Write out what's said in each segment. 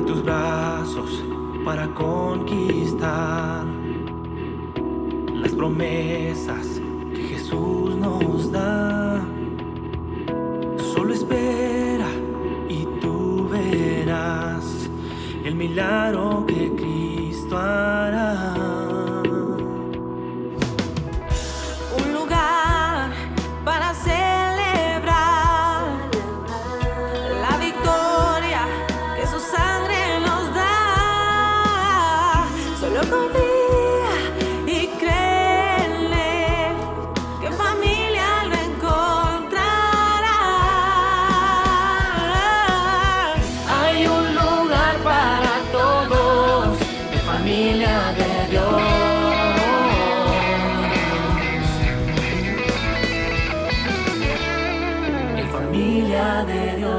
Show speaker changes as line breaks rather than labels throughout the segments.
tus brazos para conquistar las promesas que Jesús nos da. Solo espera y tú verás el milagro que Cristo hará.
Un lugar para celebrar la victoria que su sangre nos da. Solo confía y cree en Él, que en familia lo encontrará.
Hay un lugar para todos, de familia de Dios. En familia de Dios.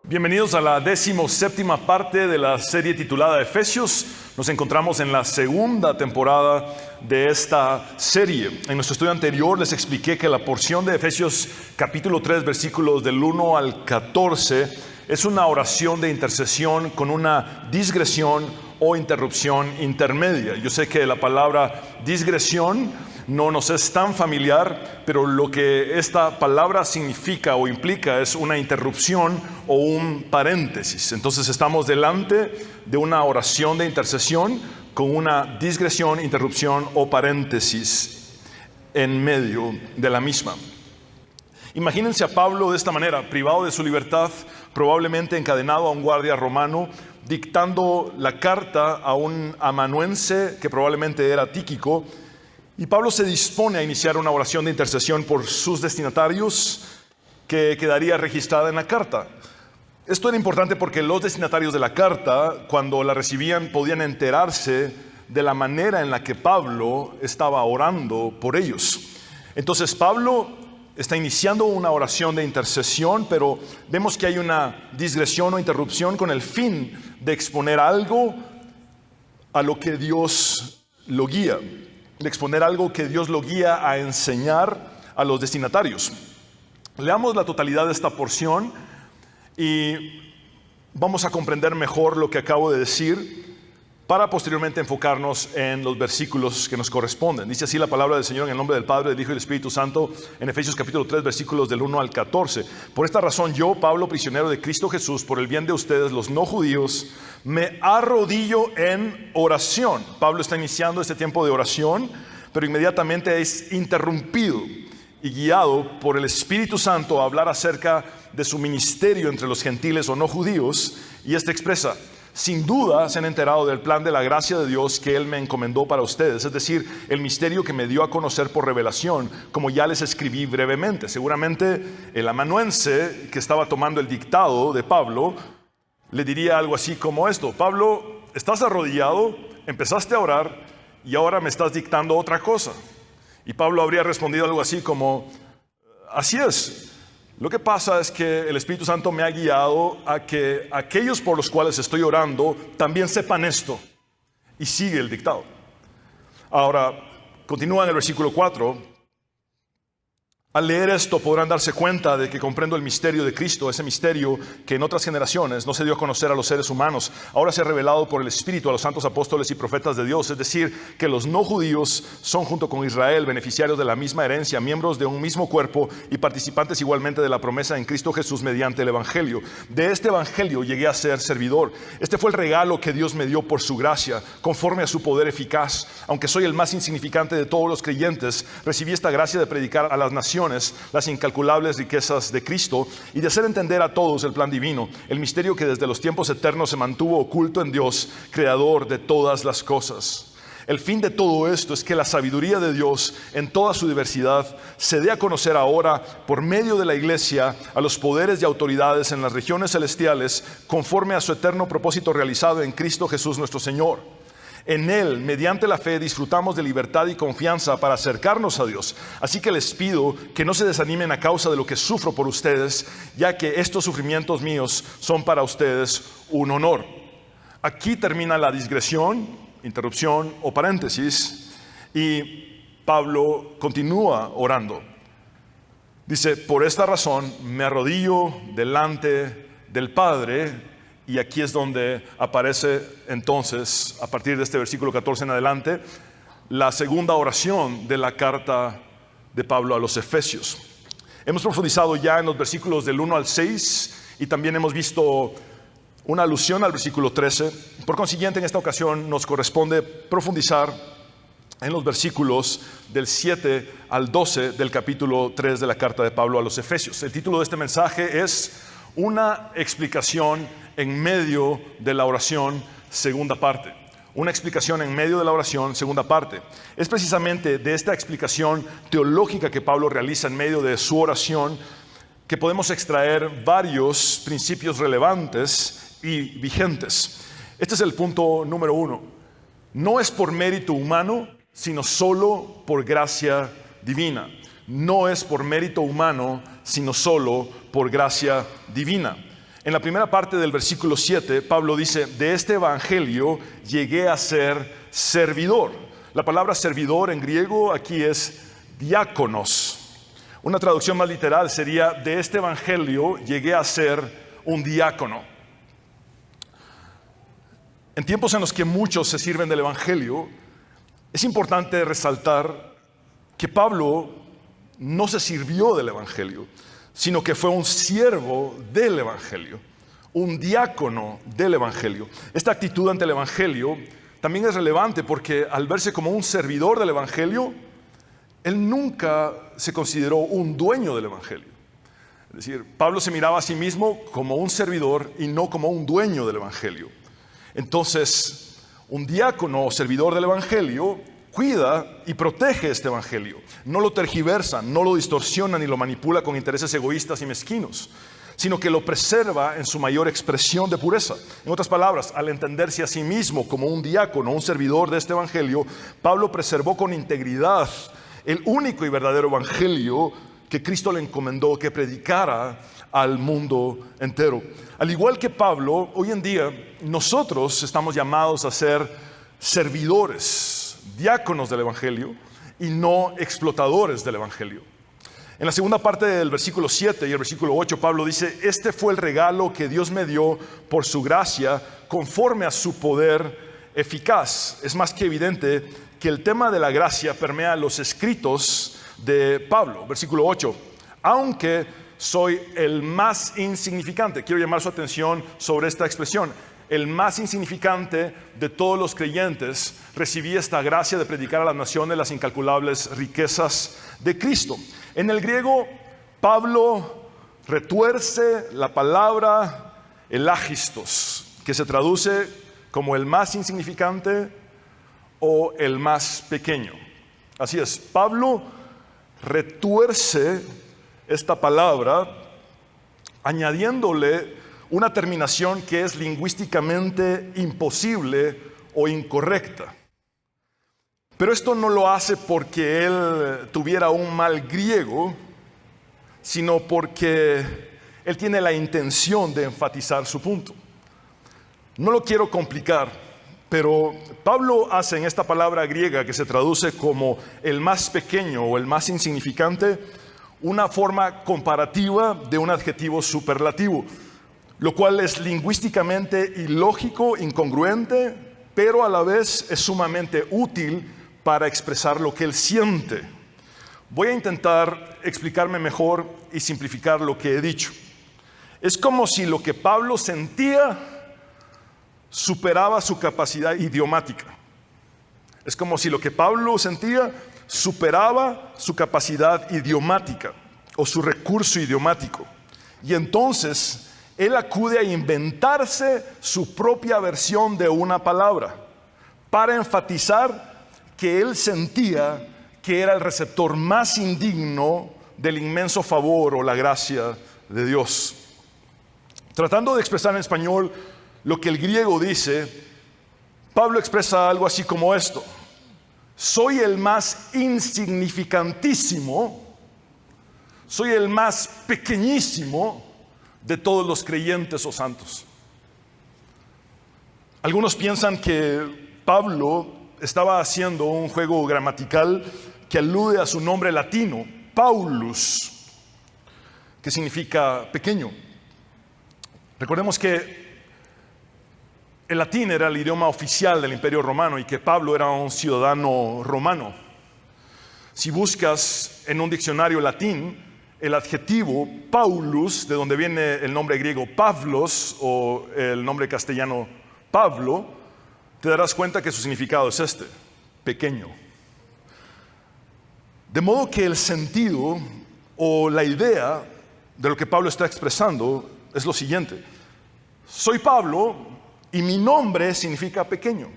Bienvenidos a la 17ª parte de la serie titulada Efesios. Nos encontramos en la segunda temporada de esta serie. En nuestro estudio anterior les expliqué que la porción de Efesios capítulo 3 versículos del 1 al 14 es una oración de intercesión con una digresión o interrupción intermedia. Yo sé que la palabra digresión no nos es tan familiar, pero lo que esta palabra significa o implica es una interrupción o un paréntesis. Entonces estamos delante de una oración de intercesión con una digresión, interrupción o paréntesis en medio de la misma. Imagínense a Pablo de esta manera, privado de su libertad, probablemente encadenado a un guardia romano, dictando la carta a un amanuense que probablemente era Tíquico. Y Pablo se dispone a iniciar una oración de intercesión por sus destinatarios que quedaría registrada en la carta. Esto era importante porque los destinatarios de la carta, cuando la recibían, podían enterarse de la manera en la que Pablo estaba orando por ellos. Entonces Pablo está iniciando una oración de intercesión, pero vemos que hay una digresión o interrupción con el fin de exponer algo a lo que Dios lo guía. De exponer algo que Dios lo guía a enseñar a los destinatarios. Leamos la totalidad de esta porción y vamos a comprender mejor lo que acabo de decir para posteriormente enfocarnos en los versículos que nos corresponden. Dice así la palabra del Señor en el nombre del Padre, del Hijo y del Espíritu Santo en Efesios capítulo 3 versículos del 1 al 14. Por esta razón yo, Pablo, prisionero de Cristo Jesús, por el bien de ustedes los no judíos, me arrodillo en oración. Pablo está iniciando este tiempo de oración, pero inmediatamente es interrumpido y guiado por el Espíritu Santo a hablar acerca de su ministerio entre los gentiles o no judíos, y este expresa: sin duda se han enterado del plan de la gracia de Dios que Él me encomendó para ustedes, es decir, el misterio que me dio a conocer por revelación, como ya les escribí brevemente. Seguramente el amanuense que estaba tomando el dictado de Pablo le diría algo así como esto: Pablo, estás arrodillado, empezaste a orar y ahora me estás dictando otra cosa. Y Pablo habría respondido algo así como: así es. Lo que pasa es que el Espíritu Santo me ha guiado a que aquellos por los cuales estoy orando también sepan esto. Y sigue el dictado. Ahora, continúa en el versículo 4. Al leer esto podrán darse cuenta de que comprendo el misterio de Cristo, ese misterio que en otras generaciones no se dio a conocer a los seres humanos. Ahora se ha revelado por el Espíritu a los santos apóstoles y profetas de Dios, es decir, que los no judíos son junto con Israel beneficiarios de la misma herencia, miembros de un mismo cuerpo y participantes igualmente de la promesa en Cristo Jesús mediante el Evangelio. De este Evangelio llegué a ser servidor. Este fue el regalo que Dios me dio por su gracia, conforme a su poder eficaz. Aunque soy el más insignificante de todos los creyentes, recibí esta gracia de predicar a las naciones las incalculables riquezas de Cristo y de hacer entender a todos el plan divino, el misterio que desde los tiempos eternos se mantuvo oculto en Dios, creador de todas las cosas. El fin de todo esto es que la sabiduría de Dios en toda su diversidad se dé a conocer ahora por medio de la iglesia a los poderes y autoridades en las regiones celestiales, conforme a su eterno propósito realizado en Cristo Jesús nuestro Señor. En Él, mediante la fe, disfrutamos de libertad y confianza para acercarnos a Dios. Así que les pido que no se desanimen a causa de lo que sufro por ustedes, ya que estos sufrimientos míos son para ustedes un honor. Aquí termina la digresión, interrupción o paréntesis, y Pablo continúa orando. Dice, por esta razón me arrodillo delante del Padre. Y aquí es donde aparece entonces, a partir de este versículo 14 en adelante, la segunda oración de la carta de Pablo a los Efesios. Hemos profundizado ya en los versículos del 1 al 6 y también hemos visto una alusión al versículo 13. Por consiguiente, en esta ocasión nos corresponde profundizar en los versículos del 7 al 12 del capítulo 3 de la carta de Pablo a los Efesios. El título de este mensaje es una explicación en medio de la oración, segunda parte. Una explicación en medio de la oración, segunda parte. Es precisamente de esta explicación teológica que Pablo realiza en medio de su oración que podemos extraer varios principios relevantes y vigentes. Este es el punto número 1. No es por mérito humano, sino solo por gracia divina. No es por mérito humano, sino solo por gracia divina. En la primera parte del versículo 7, Pablo dice, de este evangelio llegué a ser servidor. La palabra servidor en griego aquí es diáconos. Una traducción más literal sería, de este evangelio llegué a ser un diácono. En tiempos en los que muchos se sirven del evangelio, es importante resaltar que Pablo no se sirvió del evangelio, sino que fue un siervo del evangelio, un diácono del evangelio. Esta actitud ante el evangelio también es relevante porque al verse como un servidor del evangelio, él nunca se consideró un dueño del evangelio. Es decir, Pablo se miraba a sí mismo como un servidor y no como un dueño del evangelio. Entonces, un diácono o servidor del evangelio cuida y protege este evangelio. No lo tergiversa, no lo distorsiona ni lo manipula con intereses egoístas y mezquinos, sino que lo preserva en su mayor expresión de pureza. En otras palabras, al entenderse a sí mismo como un diácono, un servidor de este evangelio, Pablo preservó con integridad el único y verdadero evangelio que Cristo le encomendó que predicara al mundo entero. Al igual que Pablo, hoy en día nosotros estamos llamados a ser servidores, diáconos del evangelio y no explotadores del evangelio. En la segunda parte del versículo 7 y el versículo 8, Pablo dice, este fue el regalo que Dios me dio por su gracia conforme a su poder eficaz. Es más que evidente que el tema de la gracia permea los escritos de Pablo. Versículo 8, aunque soy el más insignificante. Quiero llamar su atención sobre esta expresión. El más insignificante de todos los creyentes recibí esta gracia de predicar a las naciones las incalculables riquezas de Cristo. En el griego, Pablo retuerce la palabra elaghistos, que se traduce como el más insignificante o el más pequeño. Así es, Pablo retuerce esta palabra añadiéndole una terminación que es lingüísticamente imposible o incorrecta. Pero esto no lo hace porque él tuviera un mal griego, sino porque él tiene la intención de enfatizar su punto. No lo quiero complicar, pero Pablo hace en esta palabra griega que se traduce como el más pequeño o el más insignificante, una forma comparativa de un adjetivo superlativo, lo cual es lingüísticamente ilógico, incongruente, pero a la vez es sumamente útil para expresar lo que él siente. Voy a intentar explicarme mejor y simplificar lo que he dicho. Es como si lo que Pablo sentía superaba su capacidad idiomática. Es como si lo que Pablo sentía superaba su capacidad idiomática o su recurso idiomático. Y entonces él acude a inventarse su propia versión de una palabra para enfatizar que él sentía que era el receptor más indigno del inmenso favor o la gracia de Dios. Tratando de expresar en español lo que el griego dice, Pablo expresa algo así como esto: soy el más insignificantísimo, soy el más pequeñísimo de todos los creyentes o santos. Algunos piensan que Pablo estaba haciendo un juego gramatical que alude a su nombre latino, Paulus, que significa pequeño. Recordemos que el latín era el idioma oficial del Imperio Romano y que Pablo era un ciudadano romano. Si buscas en un diccionario latín el adjetivo Paulus, de donde viene el nombre griego Pavlos o el nombre castellano Pablo, te darás cuenta que su significado es este: pequeño. De modo que el sentido o la idea de lo que Pablo está expresando es lo siguiente: soy Pablo y mi nombre significa pequeño.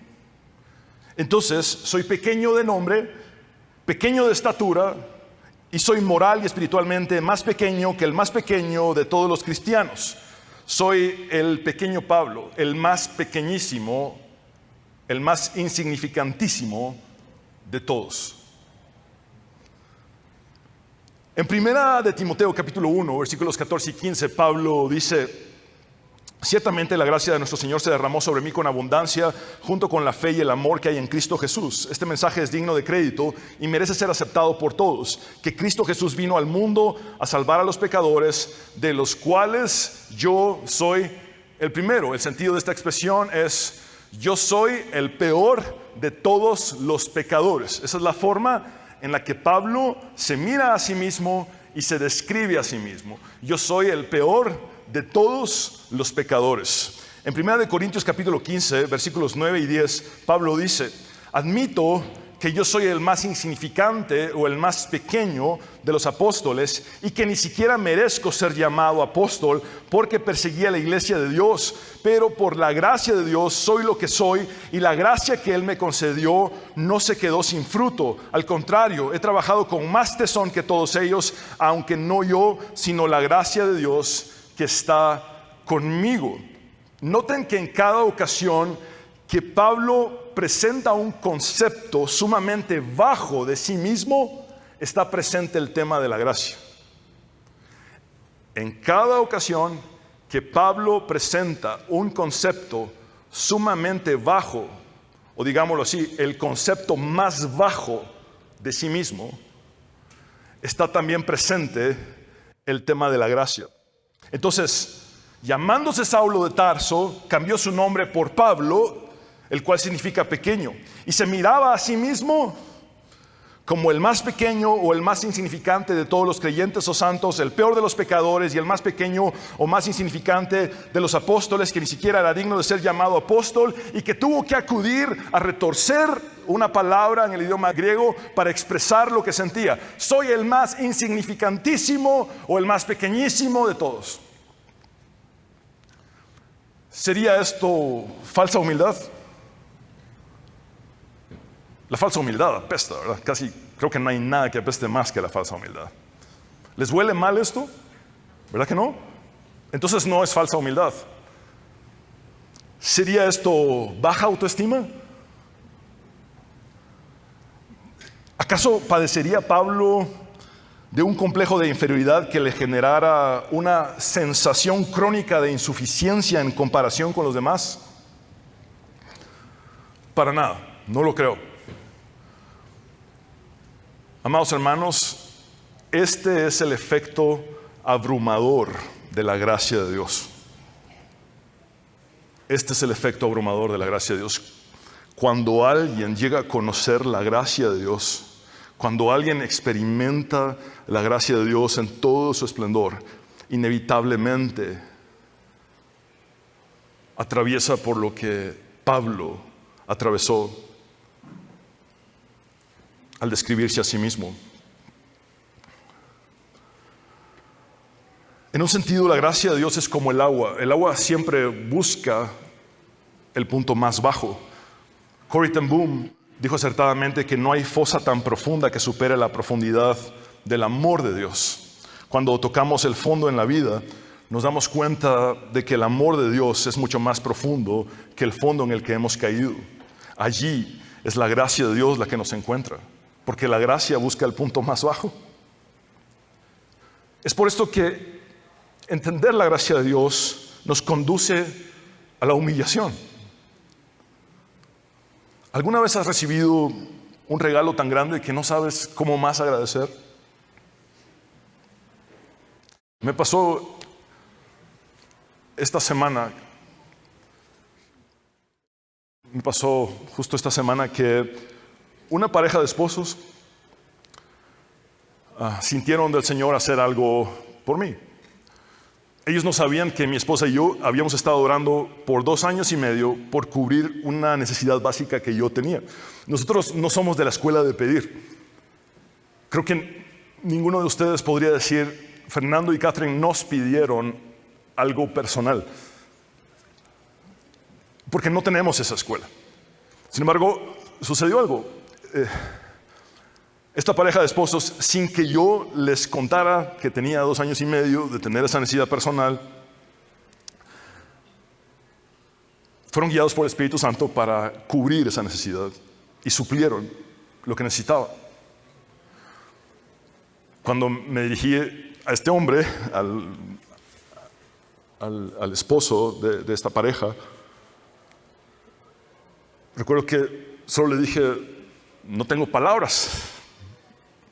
Entonces, soy pequeño de nombre, pequeño de estatura, y soy moral y espiritualmente más pequeño que el más pequeño de todos los cristianos. Soy el pequeño Pablo, el más pequeñísimo, el más insignificantísimo de todos. En primera de Timoteo capítulo 1, versículos 14 y 15, Pablo dice: ciertamente la gracia de nuestro Señor se derramó sobre mí con abundancia, junto con la fe y el amor que hay en Cristo Jesús. Este mensaje es digno de crédito y merece ser aceptado por todos, que Cristo Jesús vino al mundo a salvar a los pecadores, de los cuales yo soy el primero. El sentido de esta expresión es: yo soy el peor de todos los pecadores. Esa es la forma en la que Pablo se mira a sí mismo y se describe a sí mismo. Yo soy el peor de todos los pecadores. En 1 Corintios capítulo 15, versículos 9 y 10, Pablo dice: admito que yo soy el más insignificante o el más pequeño de los apóstoles y que ni siquiera merezco ser llamado apóstol porque perseguía la iglesia de Dios, pero por la gracia de Dios soy lo que soy, y la gracia que Él me concedió no se quedó sin fruto. Al contrario, he trabajado con más tesón que todos ellos, aunque no yo, sino la gracia de Dios que está conmigo. Noten que en cada ocasión que Pablo presenta un concepto sumamente bajo de sí mismo, está presente el tema de la gracia. En cada ocasión que Pablo presenta un concepto sumamente bajo, o digámoslo así, el concepto más bajo de sí mismo, está también presente el tema de la gracia. Entonces, llamándose Saulo de Tarso, cambió su nombre por Pablo, el cual significa pequeño, y se miraba a sí mismo como el más pequeño o el más insignificante de todos los creyentes o santos, el peor de los pecadores y el más pequeño o más insignificante de los apóstoles, que ni siquiera era digno de ser llamado apóstol y que tuvo que acudir a retorcer una palabra en el idioma griego para expresar lo que sentía. Soy el más insignificantísimo o el más pequeñísimo de todos. ¿Sería esto falsa humildad? La falsa humildad apesta, ¿verdad? Casi creo que no hay nada que apeste más que la falsa humildad. ¿Les huele mal esto? ¿Verdad que no? Entonces no es falsa humildad. ¿Sería esto baja autoestima? ¿Acaso padecería Pablo de un complejo de inferioridad que le generara una sensación crónica de insuficiencia en comparación con los demás? Para nada, no lo creo. Amados hermanos, este es el efecto abrumador de la gracia de Dios. Este es el efecto abrumador de la gracia de Dios. Cuando alguien llega a conocer la gracia de Dios, cuando alguien experimenta la gracia de Dios en todo su esplendor, inevitablemente atraviesa por lo que Pablo atravesó al describirse a sí mismo. En un sentido, la gracia de Dios es como el agua. El agua siempre busca el punto más bajo. Corrie ten Boom dijo acertadamente que no hay fosa tan profunda que supere la profundidad del amor de Dios. Cuando tocamos el fondo en la vida, nos damos cuenta de que el amor de Dios es mucho más profundo que el fondo en el que hemos caído. Allí es la gracia de Dios la que nos encuentra, porque la gracia busca el punto más bajo. Es por esto que entender la gracia de Dios nos conduce a la humillación. ¿Alguna vez has recibido un regalo tan grande que no sabes cómo más agradecer? Me pasó justo esta semana que una pareja de esposos sintieron del Señor hacer algo por mí. Ellos no sabían que mi esposa y yo habíamos estado orando por 2 años y medio por cubrir una necesidad básica que yo tenía. Nosotros no somos de la escuela de pedir. Creo que ninguno de ustedes podría decir, Fernando y Catherine nos pidieron algo personal, porque no tenemos esa escuela. Sin embargo, sucedió algo. Esta pareja de esposos, sin que yo les contara que tenía 2 años y medio de tener esa necesidad personal, fueron guiados por el Espíritu Santo para cubrir esa necesidad y suplieron lo que necesitaba. Cuando me dirigí a este hombre, al esposo de esta pareja, recuerdo que solo le dije, no tengo palabras.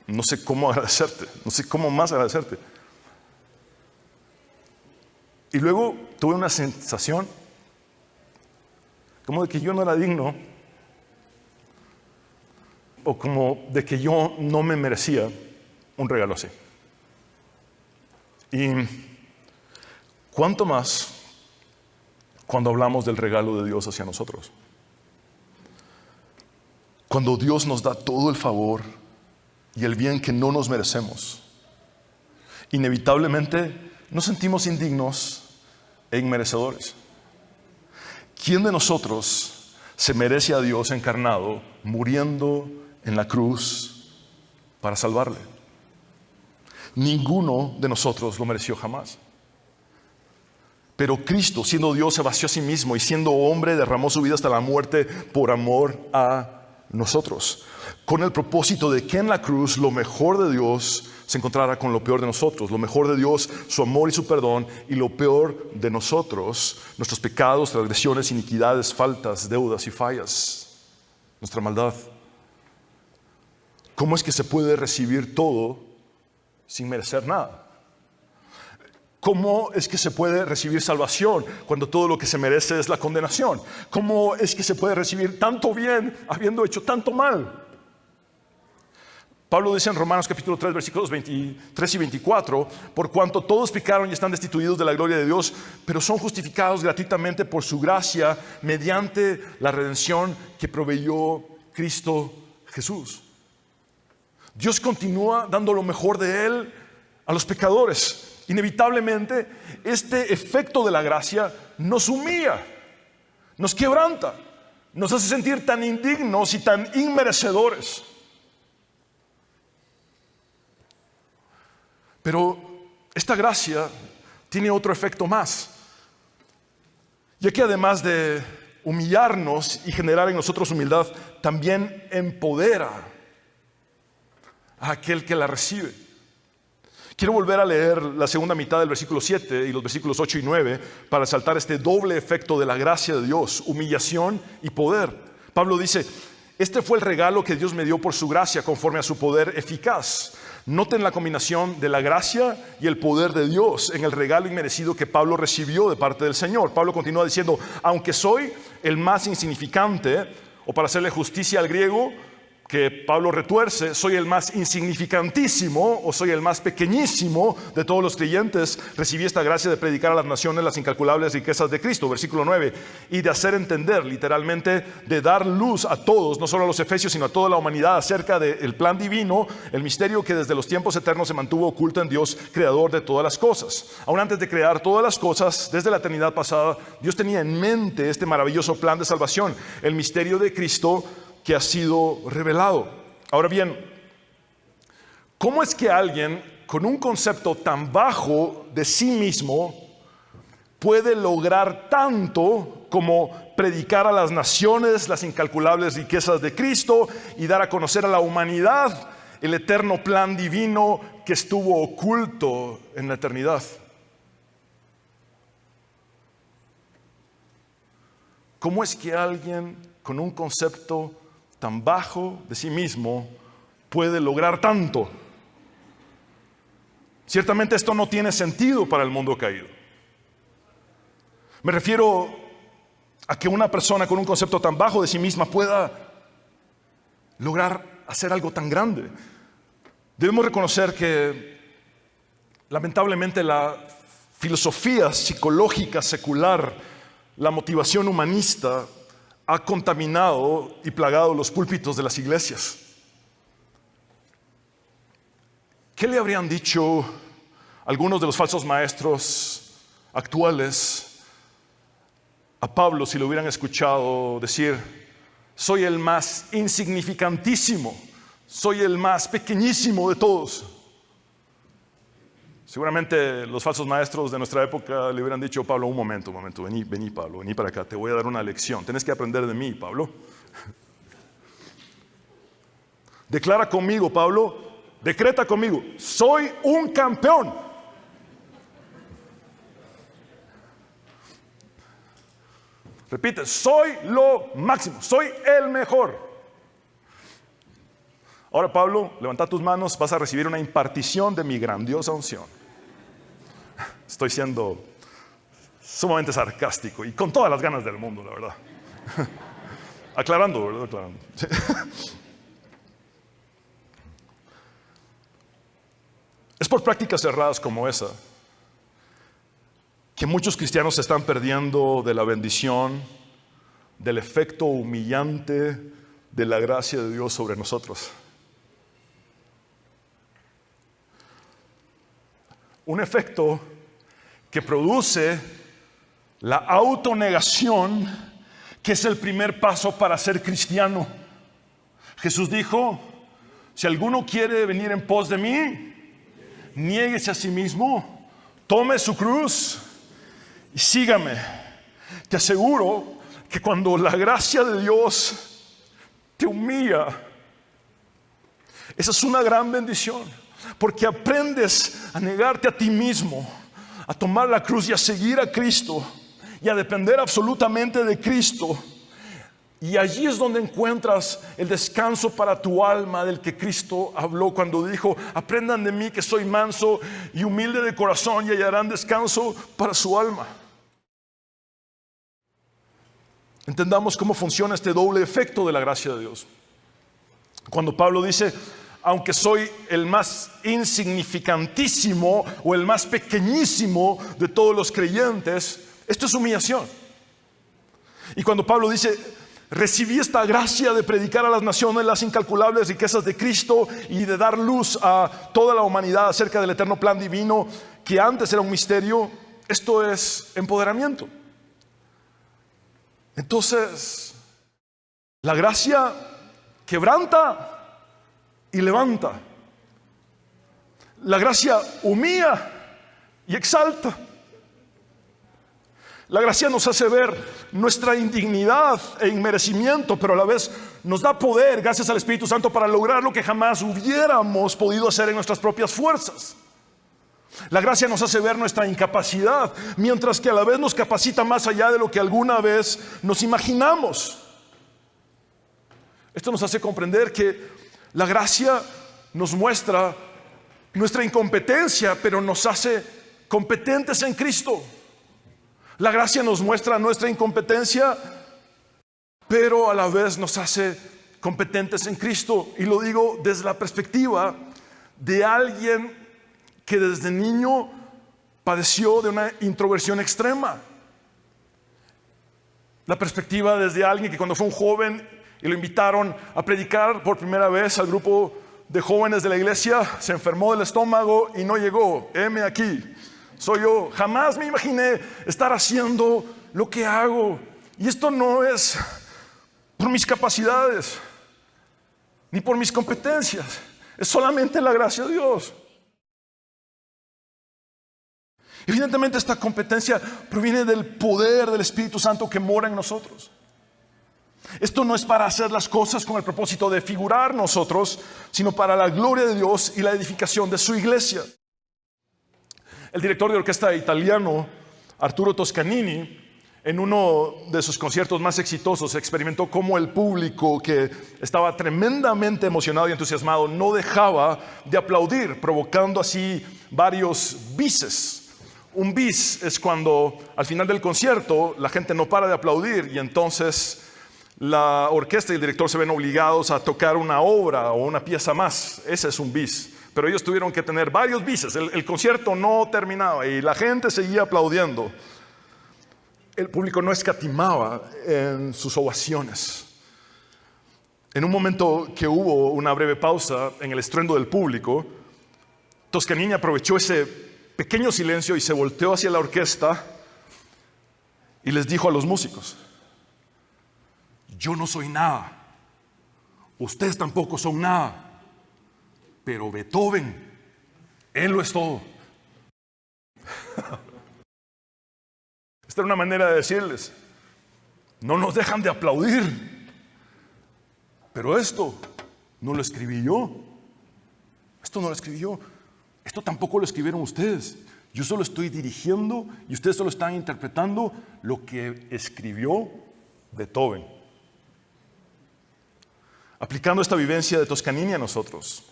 No sé cómo agradecerte, no sé cómo más agradecerte. Y luego tuve una sensación como de que yo no era digno, o como de que yo no me merecía un regalo así. Y cuánto más cuando hablamos del regalo de Dios hacia nosotros. Cuando Dios nos da todo el favor y el bien que no nos merecemos, inevitablemente nos sentimos indignos e inmerecedores. ¿Quién de nosotros se merece a Dios encarnado muriendo en la cruz para salvarle? Ninguno de nosotros lo mereció jamás. Pero Cristo, siendo Dios, se vació a sí mismo y siendo hombre derramó su vida hasta la muerte por amor a nosotros, con el propósito de que en la cruz lo mejor de Dios se encontrara con lo peor de nosotros, lo mejor de Dios, su amor y su perdón, y lo peor de nosotros, nuestros pecados, transgresiones, iniquidades, faltas, deudas y fallas, nuestra maldad. ¿Cómo es que se puede recibir todo sin merecer nada? ¿Cómo es que se puede recibir salvación cuando todo lo que se merece es la condenación? ¿Cómo es que se puede recibir tanto bien habiendo hecho tanto mal? Pablo dice en Romanos capítulo 3 versículos 23 y 24, por cuanto todos pecaron y están destituidos de la gloria de Dios, pero son justificados gratuitamente por su gracia mediante la redención que proveyó Cristo Jesús. Dios continúa dando lo mejor de Él a los pecadores. Inevitablemente, este efecto de la gracia nos humilla, nos quebranta, nos hace sentir tan indignos y tan inmerecedores. Pero esta gracia tiene otro efecto más, ya que además de humillarnos y generar en nosotros humildad, también empodera a aquel que la recibe. Quiero volver a leer la segunda mitad del versículo 7 y los versículos 8 y 9 para resaltar este doble efecto de la gracia de Dios, humillación y poder. Pablo dice, este fue el regalo que Dios me dio por su gracia conforme a su poder eficaz. Noten la combinación de la gracia y el poder de Dios en el regalo inmerecido que Pablo recibió de parte del Señor. Pablo continúa diciendo, aunque soy el más insignificante, o para hacerle justicia al griego, que Pablo retuerce, soy el más insignificantísimo o soy el más pequeñísimo de todos los creyentes, recibí esta gracia de predicar a las naciones las incalculables riquezas de Cristo, versículo 9, y de hacer entender, literalmente, de dar luz a todos, no solo a los efesios, sino a toda la humanidad, acerca del plan divino, el misterio que desde los tiempos eternos se mantuvo oculto en Dios, creador de todas las cosas. Aún antes de crear todas las cosas, desde la eternidad pasada, Dios tenía en mente este maravilloso plan de salvación, el misterio de Cristo, que ha sido revelado. Ahora bien, ¿cómo es que alguien con un concepto tan bajo de sí mismo puede lograr tanto como predicar a las naciones las incalculables riquezas de Cristo y dar a conocer a la humanidad el eterno plan divino que estuvo oculto en la eternidad. ¿Cómo es que alguien con un concepto tan bajo de sí mismo puede lograr tanto? Ciertamente esto no tiene sentido para el mundo caído. Me refiero a que una persona con un concepto tan bajo de sí misma pueda lograr hacer algo tan grande. Debemos reconocer que lamentablemente la filosofía psicológica secular, la motivación humanista, ha contaminado y plagado los púlpitos de las iglesias. ¿Qué le habrían dicho algunos de los falsos maestros actuales a Pablo si lo hubieran escuchado decir: soy el más insignificantísimo, soy el más pequeñísimo de todos? Seguramente los falsos maestros de nuestra época le hubieran dicho: Pablo, un momento, vení Pablo, vení para acá, te voy a dar una lección, tienes que aprender de mí, Pablo. Declara conmigo, Pablo, decreta conmigo: soy un campeón. Repite: soy lo máximo, soy el mejor. Ahora, Pablo, levanta tus manos, vas a recibir una impartición de mi grandiosa unción. Estoy siendo sumamente sarcástico y con todas las ganas del mundo, la verdad. Aclarando, ¿verdad? Aclarando. Es por prácticas erradas como esa que muchos cristianos se están perdiendo de la bendición, del efecto humillante de la gracia de Dios sobre nosotros. Un efecto que produce la autonegación, que es el primer paso para ser cristiano. Jesús dijo: si alguno quiere venir en pos de mí, niéguese a sí mismo, tome su cruz y sígame. Te aseguro que cuando la gracia de Dios te humilla, esa es una gran bendición, porque aprendes a negarte a ti mismo, a tomar la cruz y a seguir a Cristo y a depender absolutamente de Cristo. Y allí es donde encuentras el descanso para tu alma del que Cristo habló cuando dijo: aprendan de mí que soy manso y humilde de corazón, y hallarán descanso para su alma. Entendamos cómo funciona este doble efecto de la gracia de Dios. Cuando Pablo dice: aunque soy el más insignificantísimo o el más pequeñísimo de todos los creyentes, esto es humillación. Y cuando Pablo dice: recibí esta gracia de predicar a las naciones las incalculables riquezas de Cristo y de dar luz a toda la humanidad acerca del eterno plan divino que antes era un misterio, esto es empoderamiento. Entonces, la gracia quebranta y levanta. La gracia humilla y exalta. La gracia nos hace ver nuestra indignidad e inmerecimiento, pero a la vez nos da poder, gracias al Espíritu Santo, para lograr lo que jamás hubiéramos podido hacer en nuestras propias fuerzas. La gracia nos hace ver nuestra incapacidad, mientras que a la vez nos capacita más allá de lo que alguna vez nos imaginamos. Esto nos hace comprender que la gracia nos muestra nuestra incompetencia, pero nos hace competentes en Cristo. La gracia nos muestra nuestra incompetencia, pero a la vez nos hace competentes en Cristo. Y lo digo desde la perspectiva de alguien que desde niño padeció de una introversión extrema. La perspectiva desde alguien que cuando fue un joven y lo invitaron a predicar por primera vez al grupo de jóvenes de la iglesia, se enfermó del estómago y no llegó. Heme aquí. Soy yo. Jamás me imaginé estar haciendo lo que hago. Y esto no es por mis capacidades ni por mis competencias. Es solamente la gracia de Dios. Evidentemente esta competencia proviene del poder del Espíritu Santo que mora en nosotros. Esto no es para hacer las cosas con el propósito de figurar nosotros, sino para la gloria de Dios y la edificación de su iglesia. El director de orquesta italiano, Arturo Toscanini, en uno de sus conciertos más exitosos, experimentó cómo el público, que estaba tremendamente emocionado y entusiasmado, no dejaba de aplaudir, provocando así varios bises. Un bis es cuando al final del concierto la gente no para de aplaudir y entonces la orquesta y el director se ven obligados a tocar una obra o una pieza más. Ese es un bis. Pero ellos tuvieron que tener varios bises. El concierto no terminaba y la gente seguía aplaudiendo. El público no escatimaba en sus ovaciones. En un momento que hubo una breve pausa en el estruendo del público, Toscanini aprovechó ese pequeño silencio y se volteó hacia la orquesta y les dijo a los músicos: yo no soy nada, ustedes tampoco son nada, pero Beethoven, él lo es todo. Esta era una manera de decirles: no nos dejan de aplaudir, pero esto no lo escribí yo, esto no lo escribí yo, esto tampoco lo escribieron ustedes. Yo solo estoy dirigiendo y ustedes solo están interpretando lo que escribió Beethoven. Aplicando esta vivencia de Toscanini a nosotros,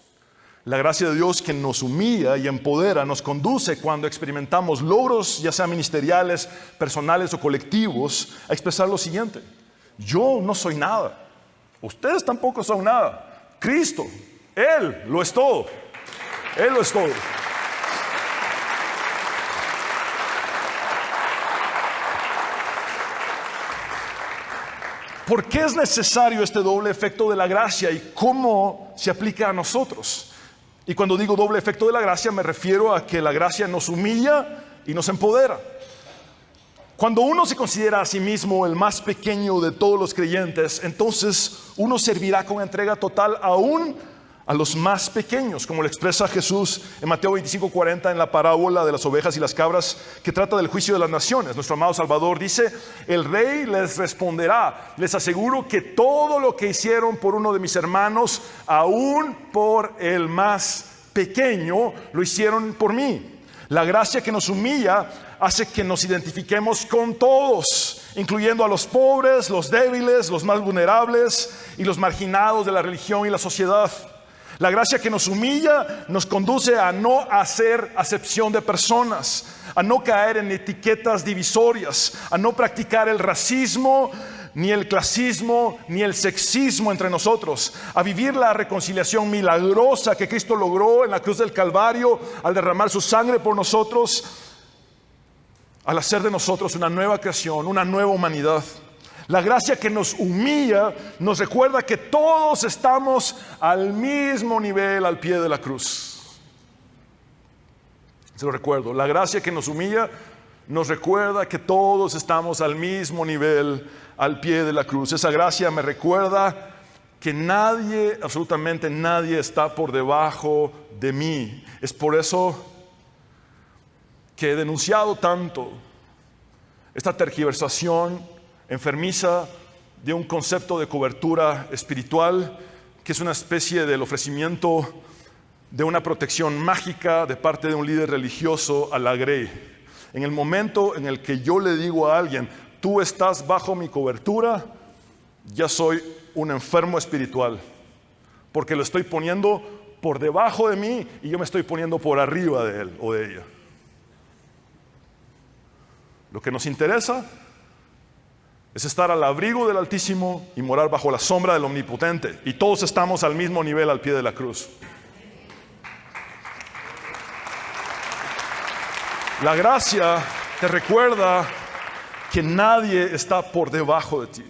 la gracia de Dios que nos humilla y empodera nos conduce cuando experimentamos logros, ya sean ministeriales, personales o colectivos, a expresar lo siguiente: yo no soy nada, ustedes tampoco son nada, Cristo, Él lo es todo, Él lo es todo. ¿Por qué es necesario este doble efecto de la gracia y cómo se aplica a nosotros? Y cuando digo doble efecto de la gracia, me refiero a que la gracia nos humilla y nos empodera. Cuando uno se considera a sí mismo el más pequeño de todos los creyentes, entonces uno servirá con entrega total aún a los más pequeños, como lo expresa Jesús en Mateo 25:40 en la parábola de las ovejas y las cabras, que trata del juicio de las naciones. Nuestro amado Salvador dice: el rey les responderá, les aseguro que todo lo que hicieron por uno de mis hermanos, aún por el más pequeño, lo hicieron por mí. La gracia que nos humilla hace que nos identifiquemos con todos, incluyendo a los pobres, los débiles, los más vulnerables y los marginados de la religión y la sociedad. La gracia que nos humilla nos conduce a no hacer acepción de personas, a no caer en etiquetas divisorias, a no practicar el racismo, ni el clasismo, ni el sexismo entre nosotros, a vivir la reconciliación milagrosa que Cristo logró en la cruz del Calvario al derramar su sangre por nosotros, al hacer de nosotros una nueva creación, una nueva humanidad. La gracia que nos humilla nos recuerda que todos estamos al mismo nivel al pie de la cruz. Se lo recuerdo. La gracia que nos humilla nos recuerda que todos estamos al mismo nivel al pie de la cruz. Esa gracia me recuerda que nadie, absolutamente nadie, está por debajo de mí. Es por eso que he denunciado tanto esta tergiversación enfermiza de un concepto de cobertura espiritual, que es una especie del ofrecimiento de una protección mágica de parte de un líder religioso a la grey. En el momento en el que yo le digo a alguien: tú estás bajo mi cobertura, ya soy un enfermo espiritual, porque lo estoy poniendo por debajo de mí y yo me estoy poniendo por arriba de él o de ella. Lo que nos interesa es estar al abrigo del Altísimo y morar bajo la sombra del Omnipotente. Y todos estamos al mismo nivel al pie de la cruz. La gracia te recuerda que nadie está por debajo de ti.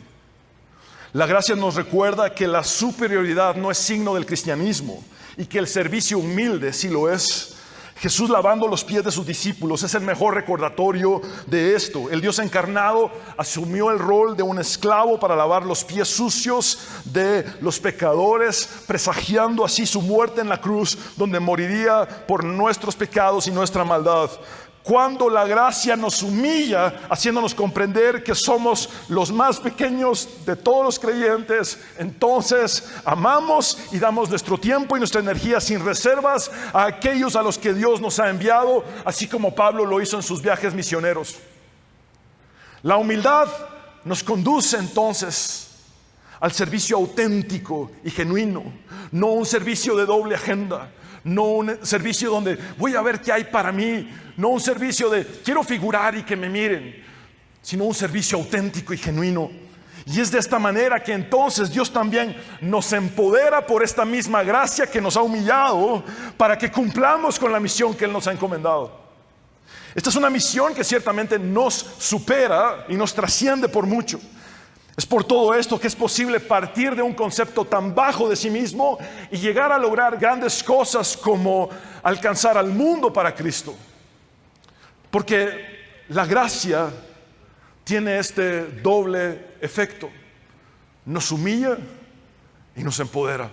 La gracia nos recuerda que la superioridad no es signo del cristianismo y que el servicio humilde sí lo es. Jesús lavando los pies de sus discípulos es el mejor recordatorio de esto. El Dios encarnado asumió el rol de un esclavo para lavar los pies sucios de los pecadores, presagiando así su muerte en la cruz, donde moriría por nuestros pecados y nuestra maldad. Cuando la gracia nos humilla, haciéndonos comprender que somos los más pequeños de todos los creyentes, entonces amamos y damos nuestro tiempo y nuestra energía sin reservas a aquellos a los que Dios nos ha enviado, así como Pablo lo hizo en sus viajes misioneros. La humildad nos conduce entonces al servicio auténtico y genuino, no un servicio de doble agenda, no un servicio donde voy a ver qué hay para mí, no un servicio de quiero figurar y que me miren, sino un servicio auténtico y genuino. Y es de esta manera que entonces Dios también nos empodera por esta misma gracia que nos ha humillado para que cumplamos con la misión que Él nos ha encomendado. Esta es una misión que ciertamente nos supera y nos trasciende por mucho. Es por todo esto que es posible partir de un concepto tan bajo de sí mismo y llegar a lograr grandes cosas como alcanzar al mundo para Cristo. Porque la gracia tiene este doble efecto. Nos humilla y nos empodera.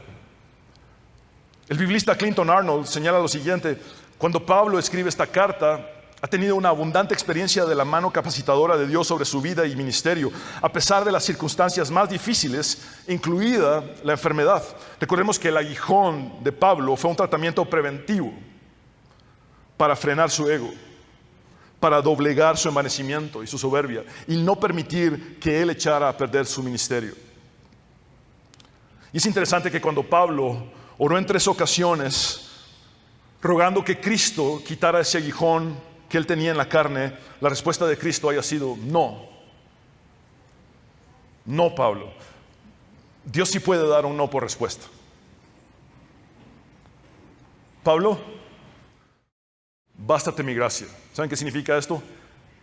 El biblista Clinton Arnold señala lo siguiente: cuando Pablo escribe esta carta, ha tenido una abundante experiencia de la mano capacitadora de Dios sobre su vida y ministerio, a pesar de las circunstancias más difíciles, incluida la enfermedad. Recordemos que el aguijón de Pablo fue un tratamiento preventivo para frenar su ego, para doblegar su envanecimiento y su soberbia, y no permitir que él echara a perder su ministerio. Y es interesante que cuando Pablo oró en 3 ocasiones, rogando que Cristo quitara ese aguijón que él tenía en la carne, la respuesta de Cristo haya sido no. No, Pablo. Dios sí puede dar un no por respuesta. Pablo, bástate mi gracia. ¿Saben qué significa esto?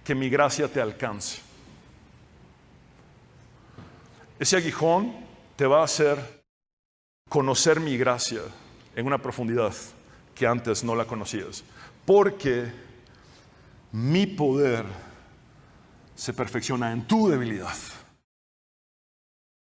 Que mi gracia te alcance. Ese aguijón te va a hacer conocer mi gracia en una profundidad que antes no la conocías. Porque mi poder se perfecciona en tu debilidad.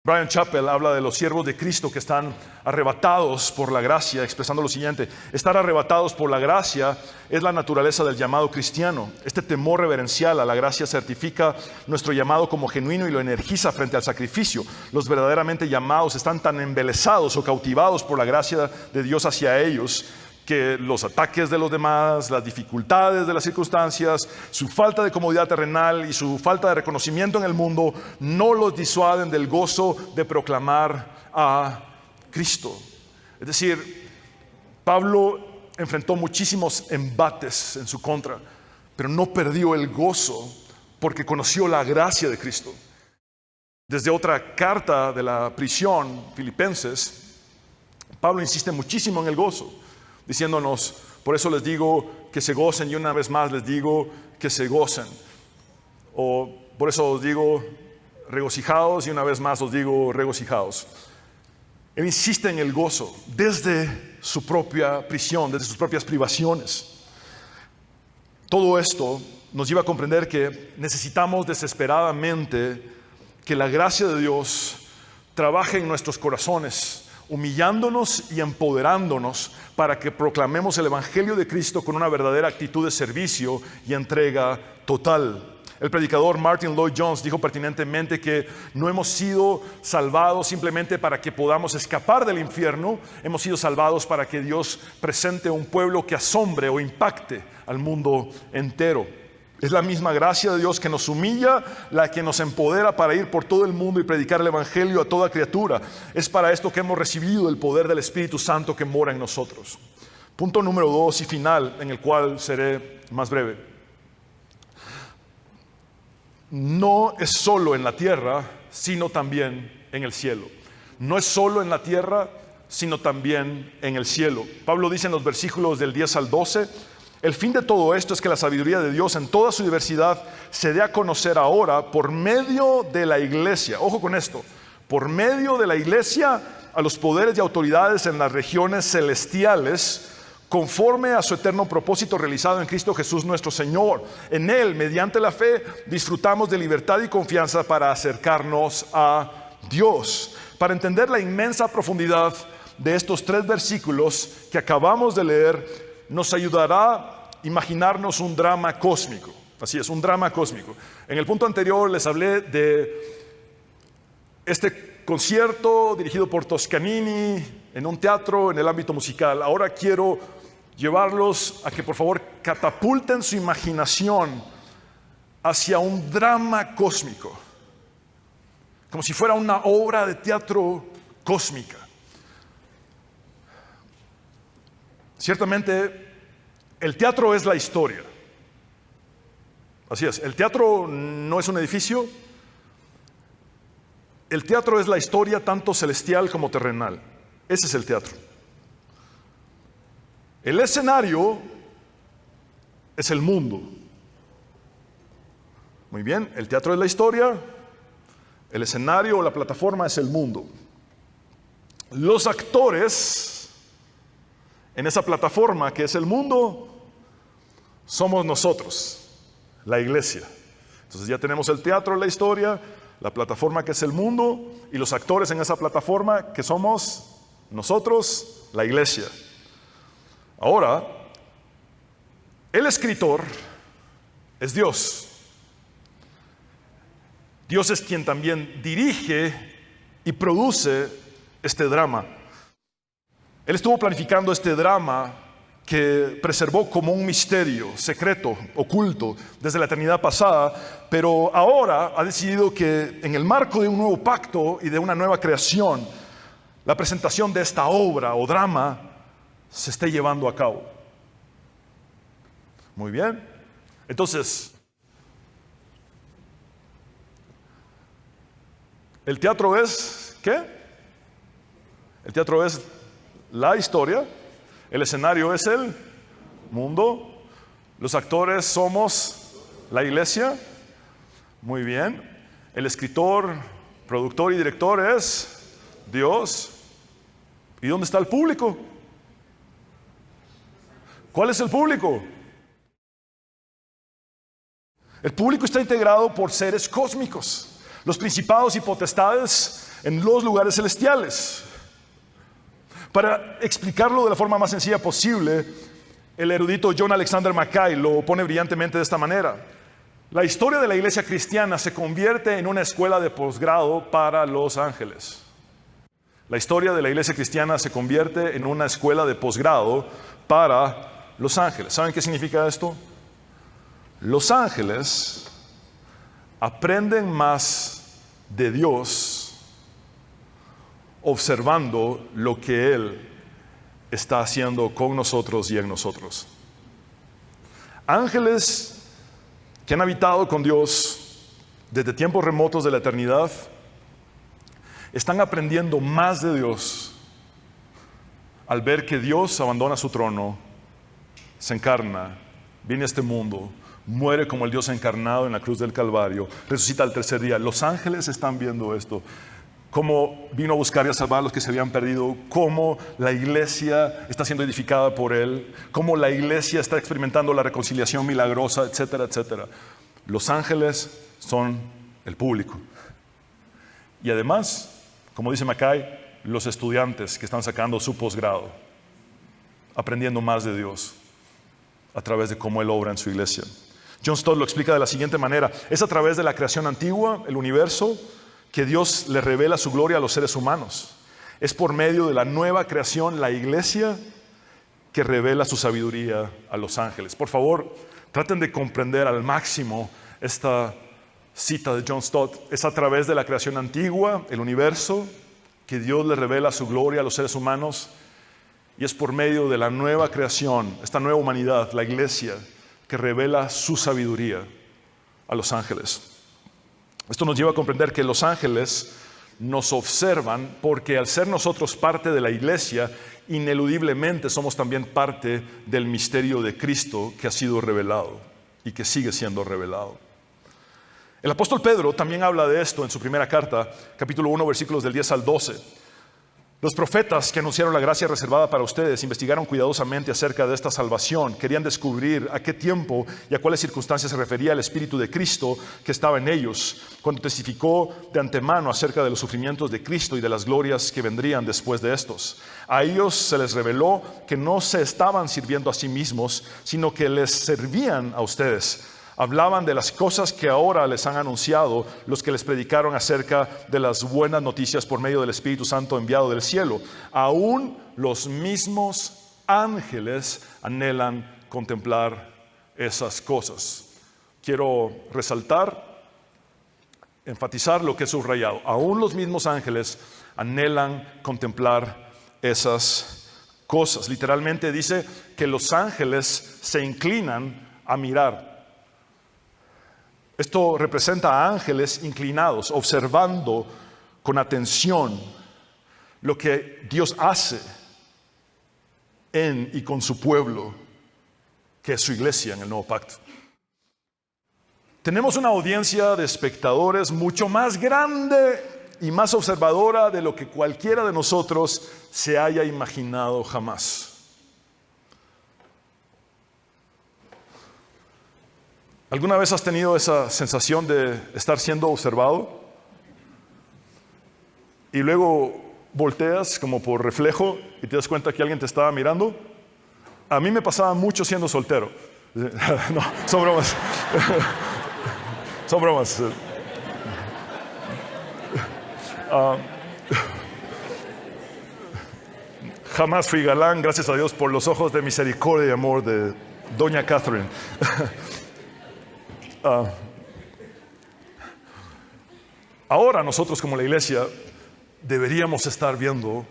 Bryan Chapell habla de los siervos de Cristo que están arrebatados por la gracia, expresando lo siguiente: estar arrebatados por la gracia es la naturaleza del llamado cristiano. Este temor reverencial a la gracia certifica nuestro llamado como genuino y lo energiza frente al sacrificio. Los verdaderamente llamados están tan embelesados o cautivados por la gracia de Dios hacia ellos que los ataques de los demás, las dificultades de las circunstancias, su falta de comodidad terrenal y su falta de reconocimiento en el mundo no los disuaden del gozo de proclamar a Cristo. Es decir, Pablo enfrentó muchísimos embates en su contra, pero no perdió el gozo porque conoció la gracia de Cristo. Desde otra carta de la prisión, Filipenses, Pablo insiste muchísimo en el gozo, diciéndonos: por eso les digo que se gocen, y una vez más les digo que se gocen. O por eso os digo regocijados, y una vez más os digo regocijados. Él insiste en el gozo desde su propia prisión, desde sus propias privaciones. Todo esto nos lleva a comprender que necesitamos desesperadamente que la gracia de Dios trabaje en nuestros corazones, humillándonos y empoderándonos para que proclamemos el Evangelio de Cristo con una verdadera actitud de servicio y entrega total. El predicador Martin Lloyd-Jones dijo pertinentemente que no hemos sido salvados simplemente para que podamos escapar del infierno, hemos sido salvados para que Dios presente un pueblo que asombre o impacte al mundo entero. Es la misma gracia de Dios que nos humilla, la que nos empodera para ir por todo el mundo y predicar el Evangelio a toda criatura. Es para esto que hemos recibido el poder del Espíritu Santo que mora en nosotros. Punto número 2 y final, en el cual seré más breve. No es solo en la tierra, sino también en el cielo. No es solo en la tierra, sino también en el cielo. Pablo dice en los versículos del 10 al 12: el fin de todo esto es que la sabiduría de Dios en toda su diversidad se dé a conocer ahora por medio de la iglesia. Ojo con esto: por medio de la iglesia a los poderes y autoridades en las regiones celestiales, conforme a su eterno propósito realizado en Cristo Jesús nuestro Señor. En Él, mediante la fe, disfrutamos de libertad y confianza para acercarnos a Dios. Para entender la inmensa profundidad de estos 3 versículos que acabamos de leer, nos ayudará imaginarnos un drama cósmico. Así es, un drama cósmico. En el punto anterior les hablé de este concierto dirigido por Toscanini en un teatro en el ámbito musical. Ahora quiero llevarlos a que por favor catapulten su imaginación hacia un drama cósmico, como si fuera una obra de teatro cósmica. Ciertamente, el teatro es la historia. Así es, el teatro no es un edificio. El teatro es la historia tanto celestial como terrenal. Ese es el teatro. El escenario es el mundo. Muy bien, el teatro es la historia, el escenario o la plataforma es el mundo. Los actores en esa plataforma que es el mundo somos nosotros, la iglesia. Entonces ya tenemos el teatro, la historia, la plataforma que es el mundo y los actores en esa plataforma que somos nosotros, la iglesia. Ahora, el escritor es Dios. Dios es quien también dirige y produce este drama. Él estuvo planificando este drama que preservó como un misterio secreto, oculto, desde la eternidad pasada, pero ahora ha decidido que en el marco de un nuevo pacto y de una nueva creación, la presentación de esta obra o drama se esté llevando a cabo. Muy bien. Entonces, el teatro es, ¿qué? El teatro es la historia, el escenario es el mundo, los actores somos la iglesia. Muy bien. El escritor, productor y director es Dios. ¿Y dónde está el público? ¿Cuál es el público? El público está integrado por seres cósmicos, los principados y potestades en los lugares celestiales. Para explicarlo de la forma más sencilla posible, el erudito John Alexander Mackay lo pone brillantemente de esta manera. La historia de la iglesia cristiana se convierte en una escuela de posgrado para los ángeles. La historia de la iglesia cristiana se convierte en una escuela de posgrado para los ángeles. ¿Saben qué significa esto? Los ángeles aprenden más de Dios observando lo que Él está haciendo con nosotros y en nosotros. Ángeles que han habitado con Dios desde tiempos remotos de la eternidad están aprendiendo más de Dios al ver que Dios abandona su trono, se encarna, viene a este mundo, muere como el Dios encarnado en la cruz del Calvario, resucita al tercer día. Los ángeles están viendo esto, cómo vino a buscar y a salvar a los que se habían perdido, cómo la iglesia está siendo edificada por Él, cómo la iglesia está experimentando la reconciliación milagrosa, etcétera, etcétera. Los ángeles son el público. Y además, como dice Mackay, los estudiantes que están sacando su posgrado, aprendiendo más de Dios a través de cómo Él obra en su iglesia. John Stott lo explica de la siguiente manera: es a través de la creación antigua, el universo, que Dios le revela su gloria a los seres humanos. Es por medio de la nueva creación, la iglesia, que revela su sabiduría a los ángeles. Por favor, traten de comprender al máximo esta cita de John Stott. Es a través de la creación antigua, el universo, que Dios le revela su gloria a los seres humanos. Y es por medio de la nueva creación, esta nueva humanidad, la iglesia, que revela su sabiduría a los ángeles. Esto nos lleva a comprender que los ángeles nos observan porque al ser nosotros parte de la iglesia, ineludiblemente somos también parte del misterio de Cristo que ha sido revelado y que sigue siendo revelado. El apóstol Pedro también habla de esto en su primera carta, capítulo 1, versículos del 10 al 12. Los profetas que anunciaron la gracia reservada para ustedes investigaron cuidadosamente acerca de esta salvación. Querían descubrir a qué tiempo y a cuáles circunstancias se refería el Espíritu de Cristo que estaba en ellos, cuando testificó de antemano acerca de los sufrimientos de Cristo y de las glorias que vendrían después de estos. A ellos se les reveló que no se estaban sirviendo a sí mismos, sino que les servían a ustedes. Hablaban de las cosas que ahora les han anunciado los que les predicaron acerca de las buenas noticias por medio del Espíritu Santo enviado del cielo. Aún los mismos ángeles anhelan contemplar esas cosas. Quiero resaltar, enfatizar lo que he subrayado. Aún los mismos ángeles anhelan contemplar esas cosas. Literalmente dice que los ángeles se inclinan a mirar. Esto representa a ángeles inclinados, observando con atención lo que Dios hace en y con su pueblo, que es su iglesia en el nuevo pacto. Tenemos una audiencia de espectadores mucho más grande y más observadora de lo que cualquiera de nosotros se haya imaginado jamás. ¿Alguna vez has tenido esa sensación de estar siendo observado? Y luego volteas como por reflejo y te das cuenta que alguien te estaba mirando. A mí me pasaba mucho siendo soltero. No, son bromas. Son bromas. Jamás fui galán, gracias a Dios por los ojos de misericordia y amor de Doña Catherine. Ahora nosotros como la iglesia deberíamos estar viendo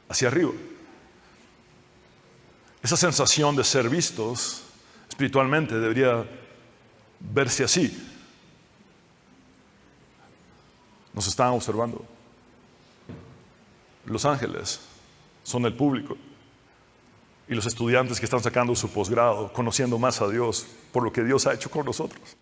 hacia arriba. Esa sensación de ser vistos espiritualmente debería verse así. Nos están observando. Los ángeles son el público. Y los estudiantes que están sacando su posgrado, conociendo más a Dios por lo que Dios ha hecho con nosotros.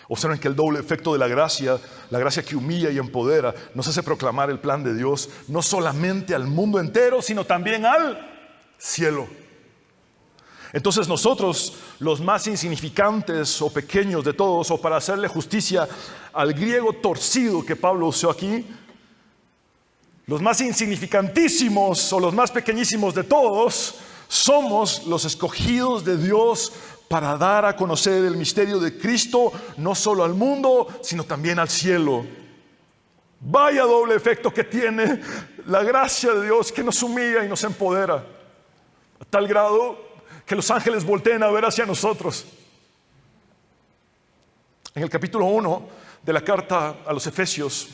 Observen que el doble efecto de la gracia que humilla y empodera, nos hace proclamar el plan de Dios, no solamente al mundo entero, sino también al cielo. Entonces nosotros, los más insignificantes o pequeños de todos, o para hacerle justicia al griego torcido que Pablo usó aquí, los más insignificantísimos o los más pequeñísimos de todos, somos los escogidos de Dios para dar a conocer el misterio de Cristo, no solo al mundo, sino también al cielo. Vaya doble efecto que tiene la gracia de Dios que nos humilla y nos empodera, a tal grado que los ángeles volteen a ver hacia nosotros. En el capítulo 1 de la carta a los Efesios,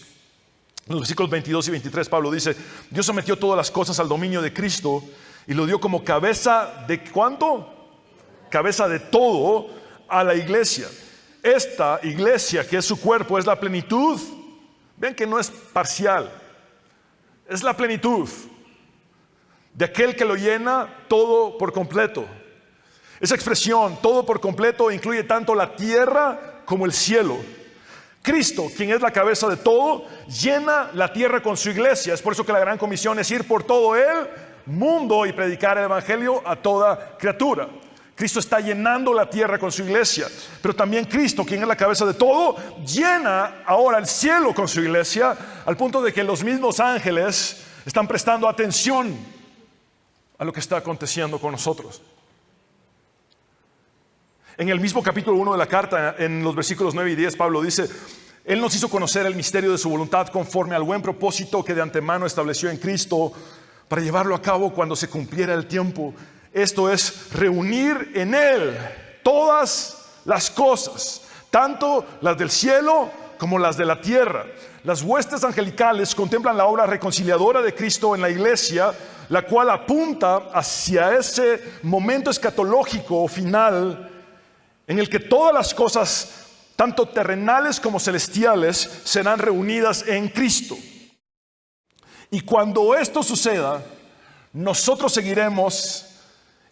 en los versículos 22 y 23, Pablo dice: Dios sometió todas las cosas al dominio de Cristo y lo dio como cabeza de ¿cuánto? Cabeza de todo a la iglesia. Esta iglesia, que es su cuerpo, es la plenitud. Ven que no es parcial, es la plenitud de aquel que lo llena todo por completo. Esa expresión, todo por completo, incluye tanto la tierra como el cielo. Cristo, quien es la cabeza de todo, llena la tierra con su iglesia. Es por eso que la gran comisión es ir por todo el mundo y predicar el evangelio a toda criatura. Cristo está llenando la tierra con su iglesia, pero también Cristo, quien es la cabeza de todo, llena ahora el cielo con su iglesia, al punto de que los mismos ángeles están prestando atención a lo que está aconteciendo con nosotros. En el mismo capítulo 1 de la carta, en los versículos 9 y 10, Pablo dice: Él nos hizo conocer el misterio de su voluntad conforme al buen propósito que de antemano estableció en Cristo para llevarlo a cabo cuando se cumpliera el tiempo. Esto es, reunir en Él todas las cosas, tanto las del cielo como las de la tierra. Las huestes angelicales contemplan la obra reconciliadora de Cristo en la iglesia, la cual apunta hacia ese momento escatológico o final en el que todas las cosas, tanto terrenales como celestiales, serán reunidas en Cristo. Y cuando esto suceda, nosotros seguiremos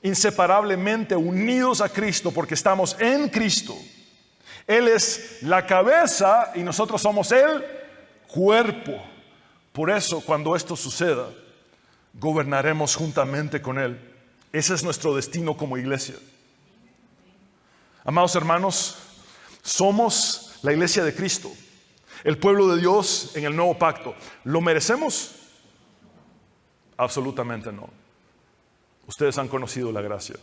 inseparablemente unidos a Cristo porque estamos en Cristo. Él es la cabeza y nosotros somos el cuerpo. Por eso, cuando esto suceda, gobernaremos juntamente con Él. Ese es nuestro destino como iglesia. Amados hermanos, somos la iglesia de Cristo, el pueblo de Dios en el nuevo pacto. ¿Lo merecemos? Absolutamente no. Ustedes han conocido la gracia.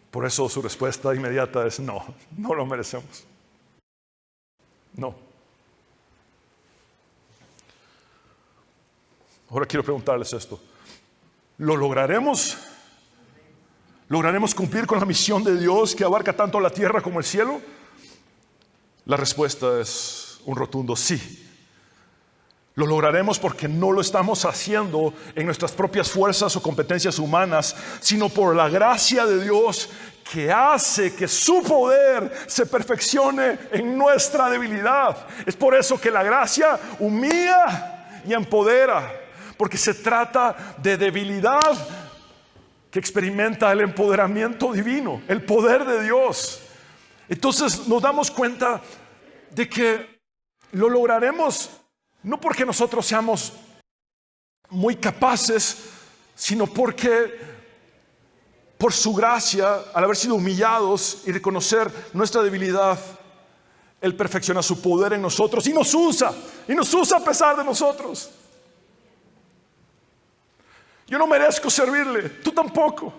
Por eso su respuesta inmediata es no, no lo merecemos. No. Ahora quiero preguntarles esto. ¿Lo lograremos? ¿Lograremos cumplir con la misión de Dios que abarca tanto la tierra como el cielo? La respuesta es un rotundo sí. Lo lograremos porque no lo estamos haciendo en nuestras propias fuerzas o competencias humanas, sino por la gracia de Dios que hace que su poder se perfeccione en nuestra debilidad. Es por eso que la gracia humilla y empodera, porque se trata de debilidad que experimenta el empoderamiento divino, el poder de Dios. Entonces nos damos cuenta de que lo lograremos no porque nosotros seamos muy capaces, sino porque por su gracia, al haber sido humillados y reconocer nuestra debilidad, Él perfecciona su poder en nosotros y nos usa a pesar de nosotros. Yo no merezco servirle, tú tampoco,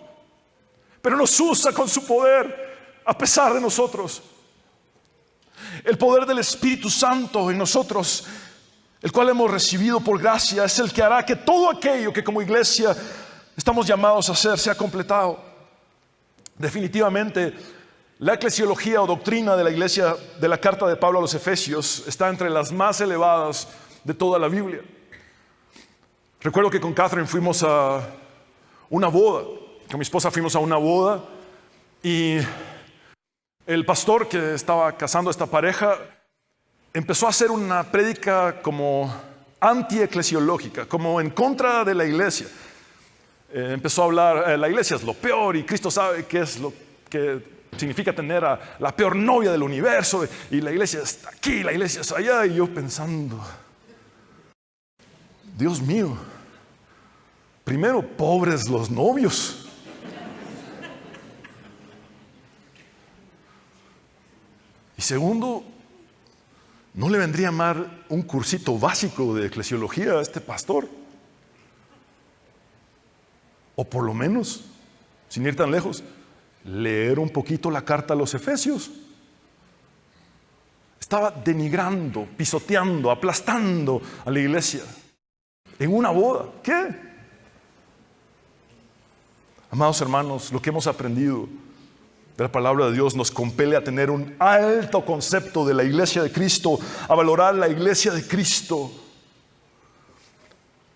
pero nos usa con su poder a pesar de nosotros. El poder del Espíritu Santo en nosotros, el cual hemos recibido por gracia, es el que hará que todo aquello que como iglesia estamos llamados a hacer sea completado. Definitivamente, la eclesiología o doctrina de la iglesia de la carta de Pablo a los Efesios está entre las más elevadas de toda la Biblia. Recuerdo que con Catherine fuimos a una boda, con mi esposa fuimos a una boda y el pastor que estaba casando a esta pareja empezó a hacer una prédica como anti-eclesiológica, como en contra de la iglesia. Empezó a hablar, la iglesia es lo peor y Cristo sabe qué es lo que significa tener a la peor novia del universo y la iglesia está aquí, la iglesia está allá, y yo pensando, Dios mío, primero pobres los novios. Y segundo, ¿no le vendría mal un cursito básico de eclesiología a este pastor? O por lo menos, sin ir tan lejos, leer un poquito la carta a los Efesios. Estaba denigrando, pisoteando, aplastando a la iglesia en una boda. ¿Qué? Amados hermanos, lo que hemos aprendido de la palabra de Dios nos compele a tener un alto concepto de la iglesia de Cristo, a valorar la iglesia de Cristo.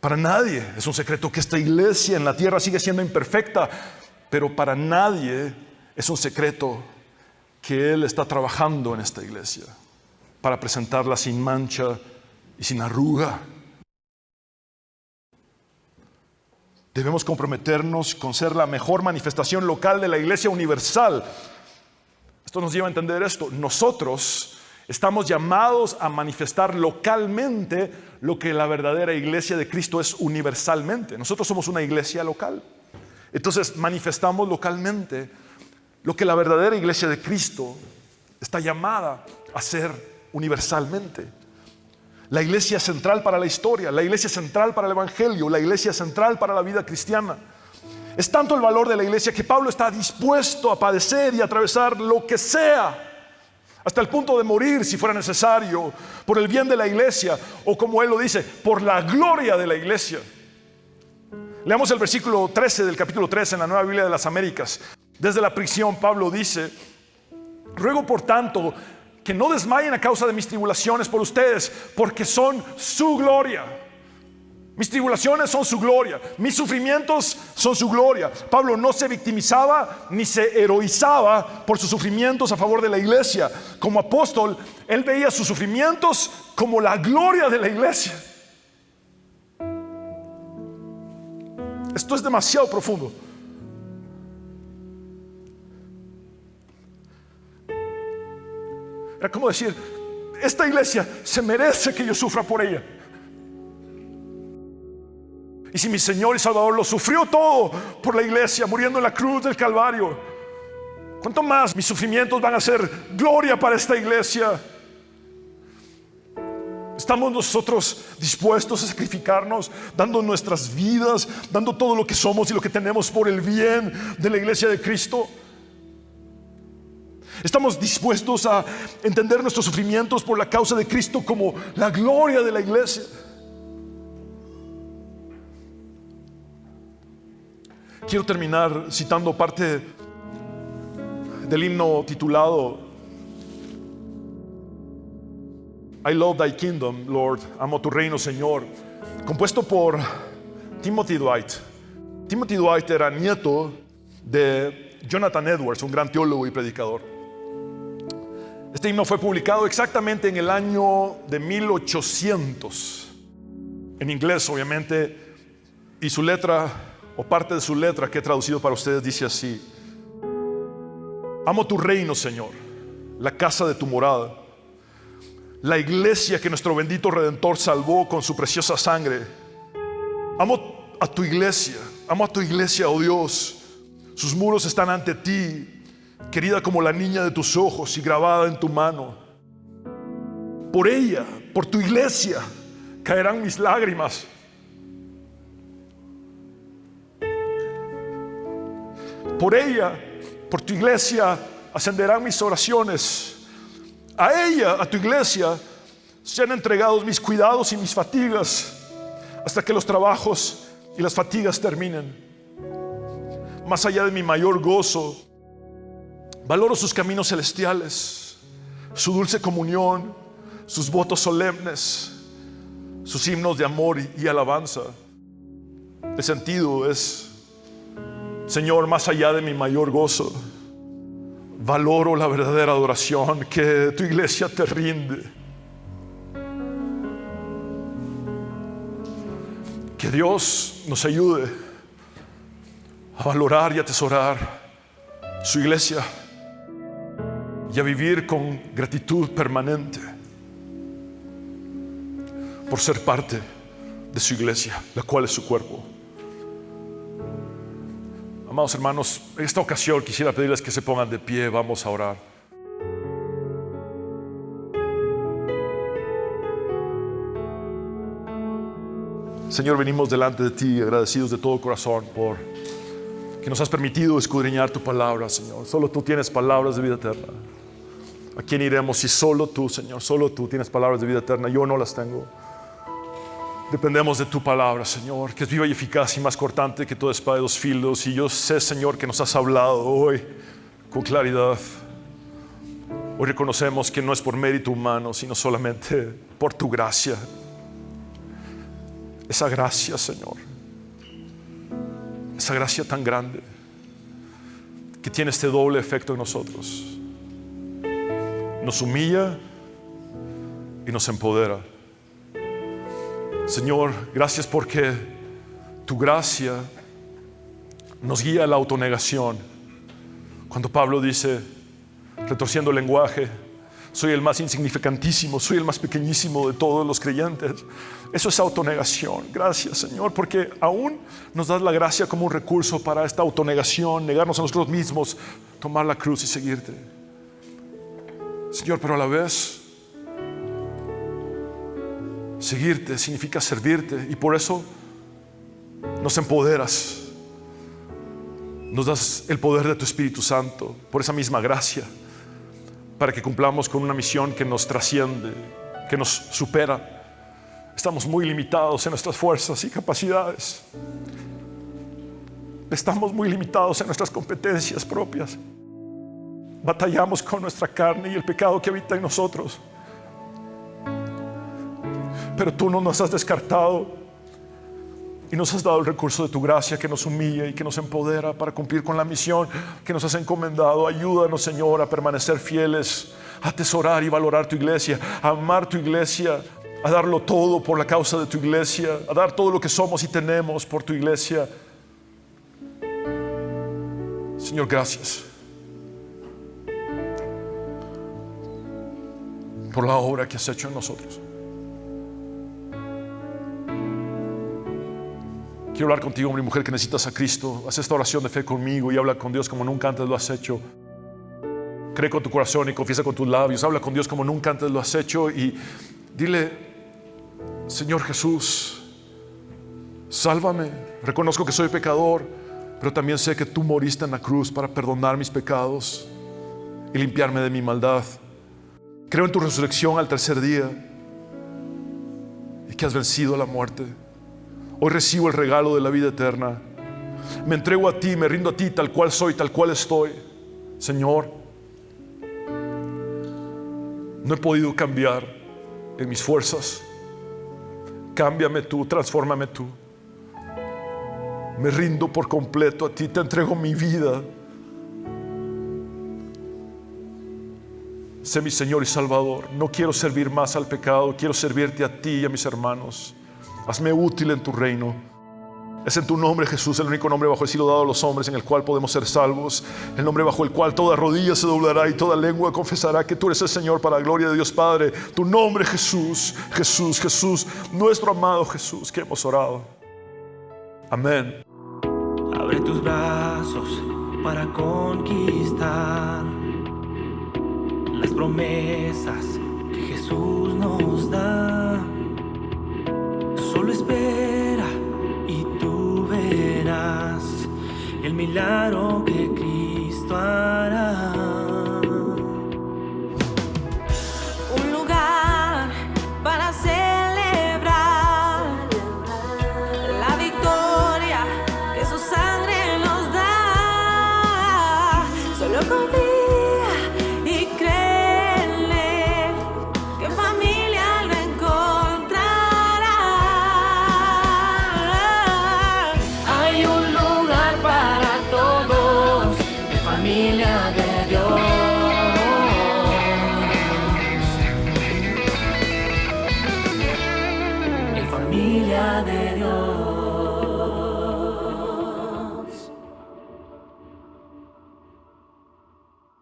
Para nadie es un secreto que esta iglesia en la tierra sigue siendo imperfecta, pero para nadie es un secreto que Él está trabajando en esta iglesia para presentarla sin mancha y sin arruga. Debemos comprometernos con ser la mejor manifestación local de la iglesia universal. Esto nos lleva a entender esto. Nosotros estamos llamados a manifestar localmente lo que la verdadera iglesia de Cristo es universalmente. Nosotros somos una iglesia local. Entonces manifestamos localmente lo que la verdadera iglesia de Cristo está llamada a ser universalmente. La iglesia central para la historia, la iglesia central para el evangelio, la iglesia central para la vida cristiana. Es tanto el valor de la iglesia que Pablo está dispuesto a padecer y atravesar lo que sea, hasta el punto de morir si fuera necesario, por el bien de la iglesia, o como él lo dice, por la gloria de la iglesia. Leamos el versículo 13 del capítulo 13 en la Nueva Biblia de las Américas. Desde la prisión Pablo dice: ruego por tanto que no desmayen a causa de mis tribulaciones por ustedes, porque son su gloria. Mis tribulaciones son su gloria, mis sufrimientos son su gloria. Pablo no se victimizaba ni se heroizaba por sus sufrimientos a favor de la iglesia. Como apóstol, él veía sus sufrimientos como la gloria de la iglesia. Esto es demasiado profundo. Era como decir, esta iglesia se merece que yo sufra por ella. Y si mi Señor y Salvador lo sufrió todo por la iglesia, muriendo en la cruz del Calvario, ¿cuánto más mis sufrimientos van a ser gloria para esta iglesia? ¿Estamos nosotros dispuestos a sacrificarnos, dando nuestras vidas, dando todo lo que somos y lo que tenemos por el bien de la iglesia de Cristo? ¿Estamos dispuestos a entender nuestros sufrimientos por la causa de Cristo como la gloria de la iglesia? Quiero terminar citando parte del himno titulado I love thy kingdom, Lord, amo tu reino, Señor, compuesto por Timothy Dwight. Timothy Dwight era nieto de Jonathan Edwards, un gran teólogo y predicador. Este himno fue publicado exactamente en el año de 1800, en inglés obviamente, y su letra, o parte de su letra que he traducido para ustedes, dice así: amo tu reino, Señor, la casa de tu morada, la iglesia que nuestro bendito Redentor salvó con su preciosa sangre. Amo a tu iglesia, oh Dios. Sus muros están ante ti, querida como la niña de tus ojos y grabada en tu mano. Por ella, por tu iglesia, caerán mis lágrimas. Por ella, por tu iglesia, ascenderán mis oraciones. A ella, a tu iglesia, sean entregados mis cuidados y mis fatigas, hasta que los trabajos y las fatigas terminen. Más allá de mi mayor gozo, valoro sus caminos celestiales, su dulce comunión, sus votos solemnes, sus himnos de amor y alabanza. El sentido es: Señor, más allá de mi mayor gozo, valoro la verdadera adoración que tu iglesia te rinde. Que Dios nos ayude a valorar y atesorar su iglesia y a vivir con gratitud permanente por ser parte de su iglesia, la cual es su cuerpo. Amados hermanos, en esta ocasión quisiera pedirles que se pongan de pie. Vamos a orar. Señor, venimos delante de ti agradecidos de todo corazón por que nos has permitido escudriñar tu palabra, Señor. Solo tú tienes palabras de vida eterna. ¿A quién iremos si solo tú, Señor? Solo tú tienes palabras de vida eterna. Yo no las tengo. Dependemos de tu palabra, Señor, que es viva y eficaz y más cortante que toda espada de dos filos. Y yo sé, Señor, que nos has hablado hoy con claridad. Hoy reconocemos que no es por mérito humano, sino solamente por tu gracia. Esa gracia, Señor, esa gracia tan grande que tiene este doble efecto en nosotros. Nos humilla y nos empodera. Señor, gracias porque tu gracia nos guía a la autonegación. Cuando Pablo dice, retorciendo el lenguaje, soy el más insignificantísimo, soy el más pequeñísimo de todos los creyentes. Eso es autonegación. Gracias, Señor, porque aún nos das la gracia como un recurso para esta autonegación, negarnos a nosotros mismos, tomar la cruz y seguirte. Señor, pero a la vez seguirte significa servirte, y por eso nos empoderas, nos das el poder de tu Espíritu Santo, por esa misma gracia, para que cumplamos con una misión que nos trasciende, que nos supera. Estamos muy limitados en nuestras fuerzas y capacidades. Estamos muy limitados en nuestras competencias propias. Batallamos con nuestra carne y el pecado que habita en nosotros. Pero tú no nos has descartado y nos has dado el recurso de tu gracia que nos humilla y que nos empodera para cumplir con la misión que nos has encomendado. Ayúdanos, Señor, a permanecer fieles, a atesorar y valorar tu iglesia, a amar tu iglesia, a darlo todo por la causa de tu iglesia, a dar todo lo que somos y tenemos por tu iglesia. Señor, gracias. por la obra que has hecho en nosotros. Quiero hablar contigo, hombre y mujer, que necesitas a Cristo. Haz esta oración de fe conmigo y habla con Dios como nunca antes lo has hecho. Cree con tu corazón y confiesa con tus labios. Habla con Dios como nunca antes lo has hecho y dile: Señor Jesús, sálvame. Reconozco que soy pecador, pero también sé que tú moriste en la cruz para perdonar mis pecados y limpiarme de mi maldad. Creo en tu resurrección al tercer día y que has vencido la muerte. Hoy recibo el regalo de la vida eterna. Me entrego a ti, me rindo a ti tal cual soy, tal cual estoy. Señor, no he podido cambiar en mis fuerzas. Cámbiame tú, transfórmame tú. Me rindo por completo a ti, te entrego mi vida. Sé mi Señor y Salvador. No quiero servir más al pecado, quiero servirte a ti y a mis hermanos. Hazme útil en tu reino. Es en tu nombre, Jesús, el único nombre bajo el cielo dado a los hombres en el cual podemos ser salvos. El nombre bajo el cual toda rodilla se doblará y toda lengua confesará que tú eres el Señor, para la gloria de Dios Padre. Tu nombre, Jesús, Jesús, Jesús, nuestro amado Jesús, que hemos orado. Amén.
Abre tus brazos para conquistar las promesas que Jesús nos da. Solo espera y tú verás el milagro que Cristo hará.